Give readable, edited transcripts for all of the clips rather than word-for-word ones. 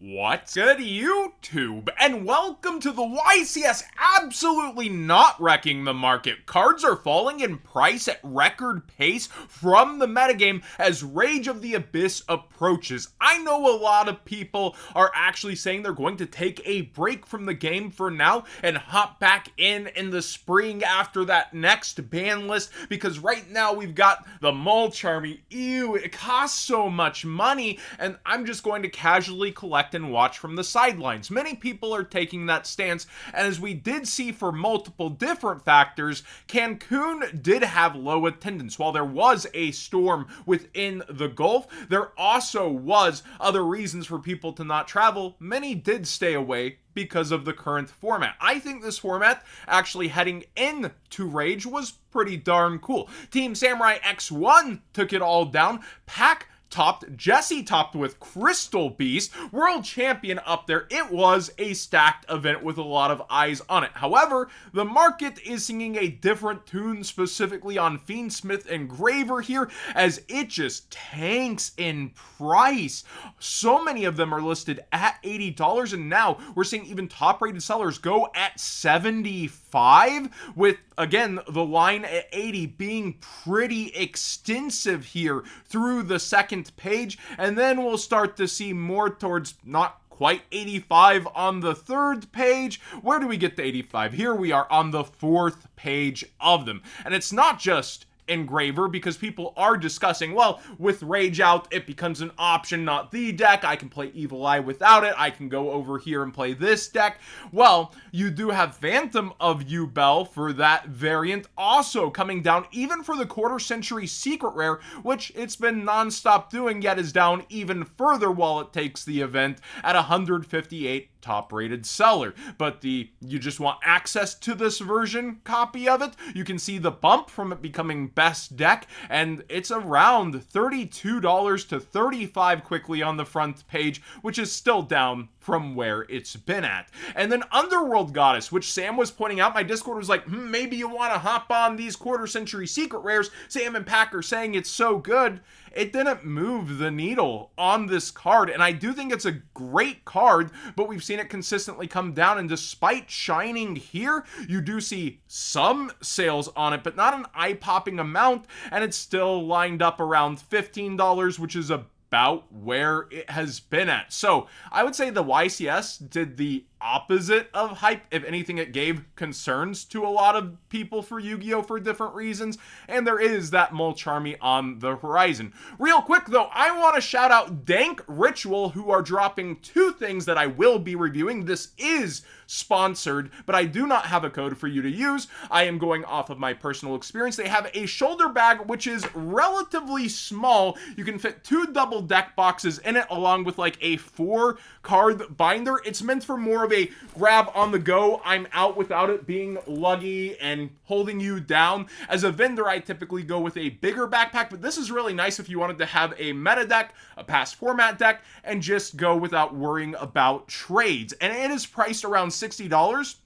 What's good, YouTube? And welcome to the YCS absolutely not wrecking the market. Cards are falling in price at record pace from the metagame as Rage of the Abyss approaches. I know a lot of people are actually saying they're going to take a break from the game for now and hop back in the spring after that next ban list, because right now we've got the Mulch Army. Ew, it costs so much money, and I'm just going to casually collect and watch from the sidelines. Many people are taking that stance, and as we did see for multiple different factors, Cancun did have low attendance. While there was a storm within the Gulf, there also was other reasons for people to not travel. Many did stay away because of the current format. I think this format, actually heading into Rage, was pretty darn cool. Team Samurai X1 took it all down. Pack topped, Jesse topped with Crystal Beast, World Champion up there. It was a stacked event with a lot of eyes on it. However, the market is singing a different tune, specifically on Fiendsmith Engraver here, as it just tanks in price. So many of them are listed at $80, and now we're seeing even top-rated sellers go at $75, with, again, the line at 80 being pretty extensive here through the second page, and then we'll start to see more towards not quite 85 on the third page. Where do we get to 85? Here we are on the fourth page of them, and it's not just Engraver, because people are discussing, well, with Rage out, it becomes an option, not the deck. I can play Evil Eye without it. I can go over here and play this deck. Well, you do have Phantom of Yubel for that variant also coming down, even for the quarter century secret rare, which it's been non-stop doing, yet is down even further while it takes the event at 158 top-rated seller. But you just want access to this version copy of it, you can see the bump from it becoming best deck, and it's around $32 to $35 quickly on the front page, which is still down from where it's been at. And then Underworld Goddess, which Sam was pointing out, my Discord was like, maybe you want to hop on these quarter century secret rares. Sam and Pack are saying it's so good. It didn't move the needle on this card, and I do think it's a great card, but we've seen it consistently come down, and despite shining here, you do see some sales on it, but not an eye-popping amount, and it's still lined up around $15, which is about where it has been at. So I would say the YCS did the opposite of hype. If anything, it gave concerns to a lot of people for Yu-Gi-Oh! For different reasons, and there is that Mulch Army on the horizon. Real quick though, I want to shout out Dank Ritual, who are dropping two things that I will be reviewing. This is sponsored, but I do not have a code for you to use. I am going off of my personal experience. They have a shoulder bag, which is relatively small. You can fit 2 double deck boxes in it, along with like a 4-card binder. It's meant for more of a grab on the go, I'm out without it being luggy and holding you down. As a vendor, I typically go with a bigger backpack, but this is really nice if you wanted to have a meta deck, a past format deck, and just go without worrying about trades. And it is priced around $60.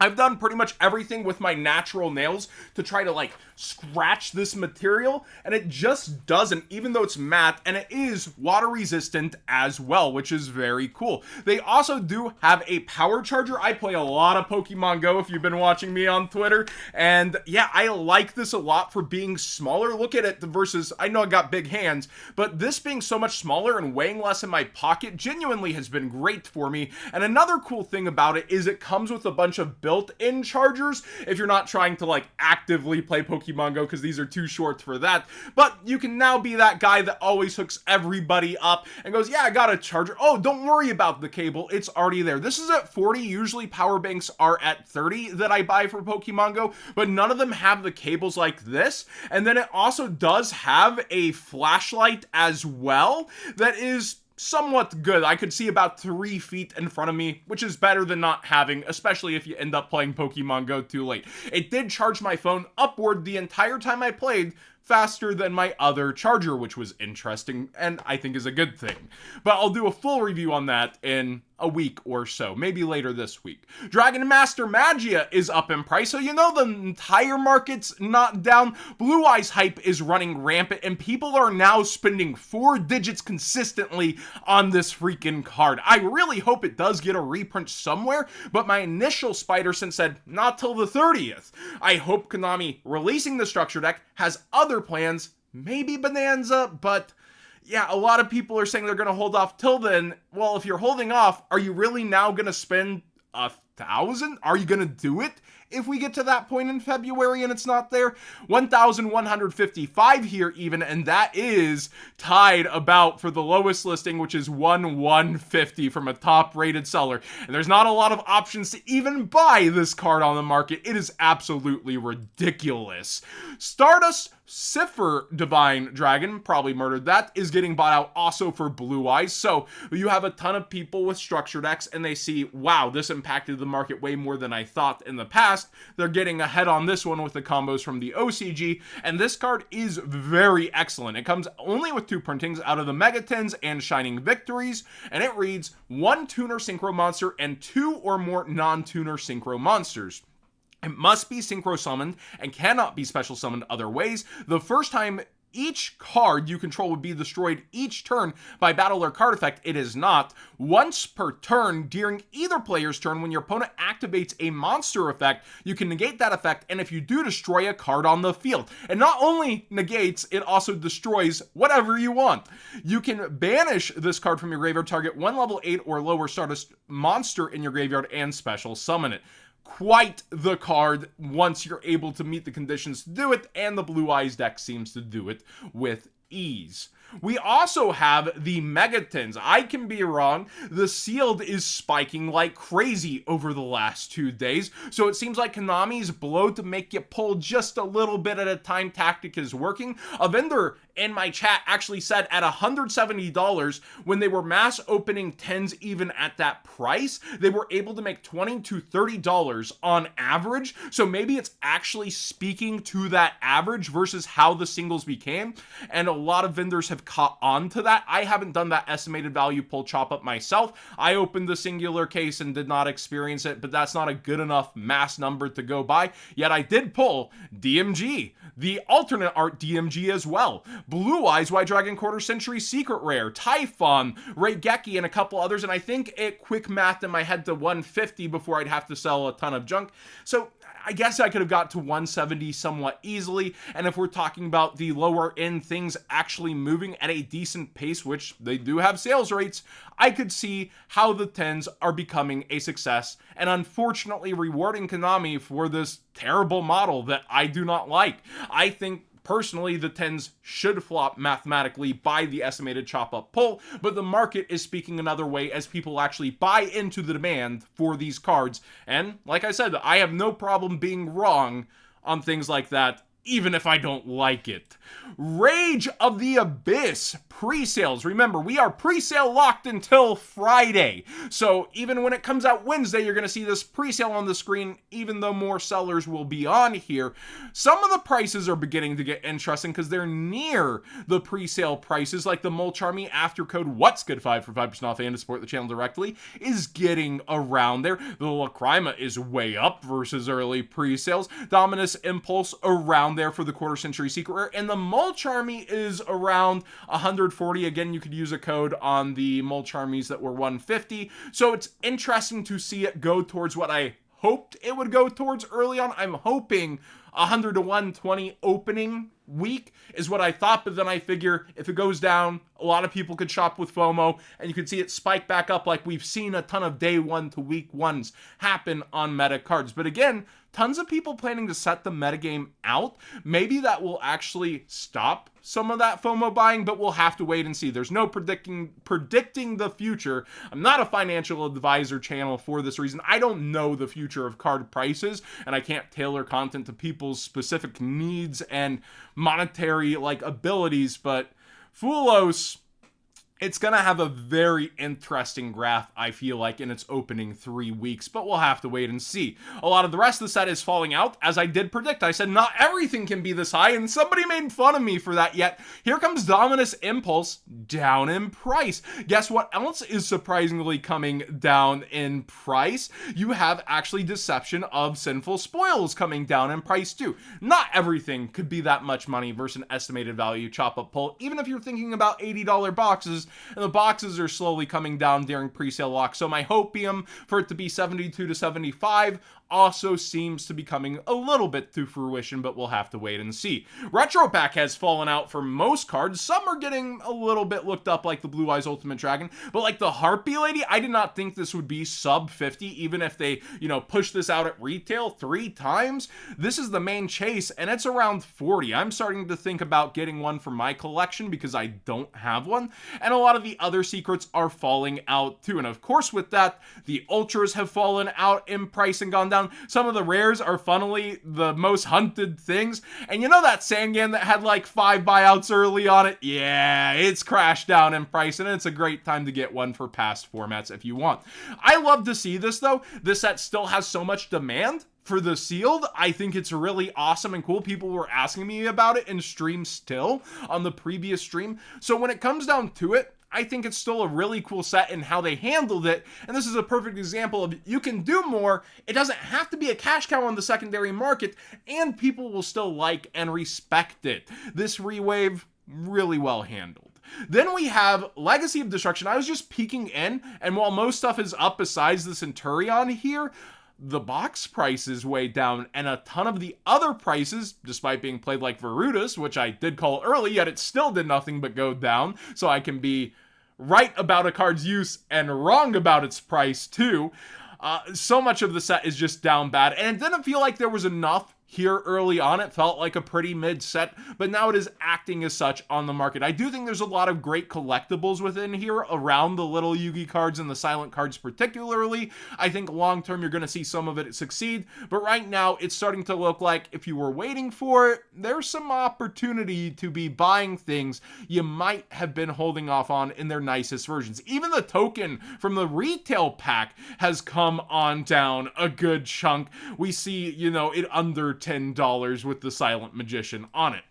I've done pretty much everything with my natural nails to try to like scratch this material, and it just doesn't, even though it's matte, and it is water resistant as well, which is very cool. They also do have a power charger. I play a lot of Pokemon Go if you've been watching me on Twitter, and yeah, I like this a lot for being smaller. Look at it versus, I know I got big hands, but this being so much smaller and weighing less in my pocket genuinely has been great for me. And another cool thing about it is it comes with a bunch of built-in chargers if you're not trying to like actively play Pokemon Go, because these are too short for that. But you can now be that guy that always hooks everybody up and goes, yeah, I got a charger. Oh, don't worry about the cable, it's already there. This is at 40. Usually power banks are at 30 that I buy for Pokemon Go, but none of them have the cables like this. And then it also does have a flashlight as well that is somewhat good. I could see about 3 feet in front of me, which is better than not having, especially if you end up playing Pokemon Go too late. It did charge my phone upward the entire time I played faster than my other charger, which was interesting and I think is a good thing. But I'll do a full review on that in a week or so, maybe later this week. Dragon Master Magna is up in price, so you know the entire market's not down. Blue Eyes hype is running rampant, and people are now spending 4 digits consistently on this freaking card. I really hope it does get a reprint somewhere, but my initial spider sense said not till the 30th. I hope Konami releasing the structure deck has other plans, maybe Bonanza, but yeah, a lot of people are saying they're going to hold off till then. Well, if you're holding off, are you really now going to spend 1,000? Are you going to do it if we get to that point in February and it's not there? 1,155 here even, and that is tied about for the lowest listing, which is 1,150 from a top-rated seller. And there's not a lot of options to even buy this card on the market. It is absolutely ridiculous. Stardust Cipher Divine Dragon, probably murdered that, is getting bought out also for Blue Eyes. So you have a ton of people with structure decks and they see, wow, this impacted the market way more than I thought in the past. They're getting ahead on this one with the combos from the OCG, and this card is very excellent. It comes only with 2 printings out of the Megatons and Shining Victories, and it reads 1 tuner synchro monster and 2 or more non-tuner synchro monsters. It must be synchro summoned and cannot be special summoned other ways. The first time each card you control would be destroyed each turn by battle or card effect, it is not. Once per turn during either player's turn, when your opponent activates a monster effect, you can negate that effect, and if you do, destroy a card on the field. And not only negates, it also destroys whatever you want. You can banish this card from your graveyard, target 1 level 8 or lower Stardust monster in your graveyard, and special summon it. Quite the card once you're able to meet the conditions to do it, and the Blue Eyes deck seems to do it with ease. We also have the Megatons. I can be wrong. The sealed is spiking like crazy over the last 2 days. So it seems like Konami's blow to make you pull just a little bit at a time tactic is working. A vendor in my chat actually said at $170, when they were mass opening 10s even at that price, they were able to make $20 to $30 on average. So maybe it's actually speaking to that average versus how the singles became. And a lot of vendors have caught on to that. I haven't done that estimated value pull chop up myself. I opened the singular case and did not experience it, but that's not a good enough mass number to go by. Yet I did pull DMG, the alternate art DMG as well, Blue Eyes, White Dragon Quarter Century Secret Rare, Typhon, Raigeki, and a couple others, and I think it quick mathed in my head to 150 before I'd have to sell a ton of junk. So I guess I could have got to 170 somewhat easily, and if we're talking about the lower end things actually moving at a decent pace, which they do have sales rates, I could see how the 10s are becoming a success, and unfortunately rewarding Konami for this terrible model that I do not like. I think personally, the 10s should flop mathematically by the estimated chop-up pull, but the market is speaking another way as people actually buy into the demand for these cards. And like I said, I have no problem being wrong on things like that, even if I don't like it. Rage of the Abyss pre-sales. Remember, we are pre-sale locked until Friday. So even when it comes out Wednesday, you're going to see this pre-sale on the screen, even though more sellers will be on here. Some of the prices are beginning to get interesting because they're near the pre-sale prices, like the Mulch Army after code What's Good 5 for 5% off and to support the channel directly is getting around there. The Lacrima is way up versus early pre-sales. Dominus Impulse around there for the Quarter Century Secret Rare, and the Mulch Army is around 140. Again, you could use a code on the Mulch Armies that were 150. So it's interesting to see it go towards what I hoped it would go towards early on. I'm hoping 100 to 120 opening week is what I thought, but then I figure if it goes down, a lot of people could shop with FOMO, and you could see it spike back up like we've seen a ton of day 1 to week 1s happen on meta cards. But again, tons of people planning to set the metagame out. Maybe that will actually stop some of that FOMO buying, but we'll have to wait and see. There's no predicting the future. I'm not a financial advisor channel for this reason. I don't know the future of card prices, and I can't tailor content to people's specific needs and monetary abilities, but Fulos, It's going to have a very interesting graph, I feel like, in its opening 3 weeks, but we'll have to wait and see. A lot of the rest of the set is falling out, as I did predict. I said not everything can be this high, and somebody made fun of me for that, yet here comes Dominus Impulse down in price. Guess what else is surprisingly coming down in price? You have actually Deception of Sinful Spoils coming down in price too. Not everything could be that much money versus an estimated value chop up pull, even if you're thinking about $80 boxes. And the boxes are slowly coming down during pre-sale lock. So my hopium for it to be 72 to 75 also seems to be coming a little bit to fruition, but we'll have to wait and see. Retro Pack has fallen out for most cards. Some are getting a little bit looked up, like the Blue Eyes Ultimate Dragon, but like the Harpy Lady, I did not think this would be sub 50, even if they, push this out at retail 3 times. This is the main chase, and it's around 40. I'm starting to think about getting one for my collection because I don't have one, and a lot of the other secrets are falling out too. And of course, with that, the Ultras have fallen out in price and gone down. Some of the rares are funnily the most hunted things. And you know that Sangan that had like 5 buyouts early on it? Yeah, it's crashed down in price, and it's a great time to get one for past formats if you want. I love to see this though. This set still has so much demand for the sealed. I think it's really awesome and cool. People were asking me about it in stream still on the previous stream. So when it comes down to it, I think it's still a really cool set in how they handled it. And this is a perfect example of you can do more. It doesn't have to be a cash cow on the secondary market, and people will still like and respect it. This rewave, really well handled. Then we have Legacy of Destruction. I was just peeking in, and while most stuff is up besides the Centurion here, the box price is way down, and a ton of the other prices, despite being played like Varutus, which I did call early, yet it still did nothing but go down, so I can be right about a card's use and wrong about its price too. So much of the set is just down bad, and it didn't feel like there was enough here early on. It felt like a pretty mid set, but now it is acting as such on the market. I do think there's a lot of great collectibles within here around the little Yugi cards and the silent cards particularly. I think long term you're going to see some of it succeed, but right now it's starting to look like if you were waiting for it, there's some opportunity to be buying things you might have been holding off on in their nicest versions. Even the token from the retail pack has come on down a good chunk. We see, it under $10 with the Silent Magician on it.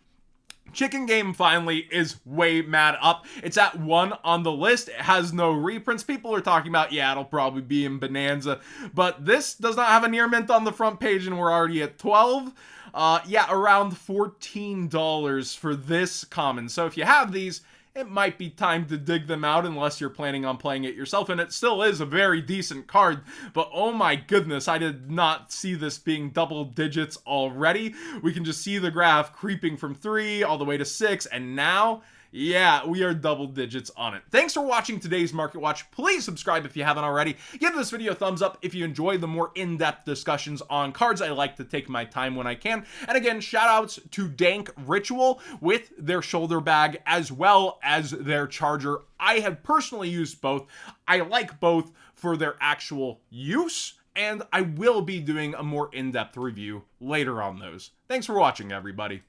Chicken Game finally is Waymatup. It's at 1 on the list. It has no reprints. People are talking about, it'll probably be in Bonanza, but this does not have a near mint on the front page, and we're already at 12. Around $14 for this common. So if you have these, it might be time to dig them out unless you're planning on playing it yourself. And it still is a very decent card, but oh my goodness, I did not see this being double digits already. We can just see the graph creeping from 3 all the way to 6, and now, we are double digits on it. Thanks for watching today's Market Watch. Please subscribe if you haven't already. Give this video a thumbs up if you enjoy the more in-depth discussions on cards. I like to take my time when I can. And again, shout outs to Dank Ritual with their shoulder bag as well as their charger. I have personally used both. I like both for their actual use, and I will be doing a more in-depth review later on those. Thanks for watching, everybody.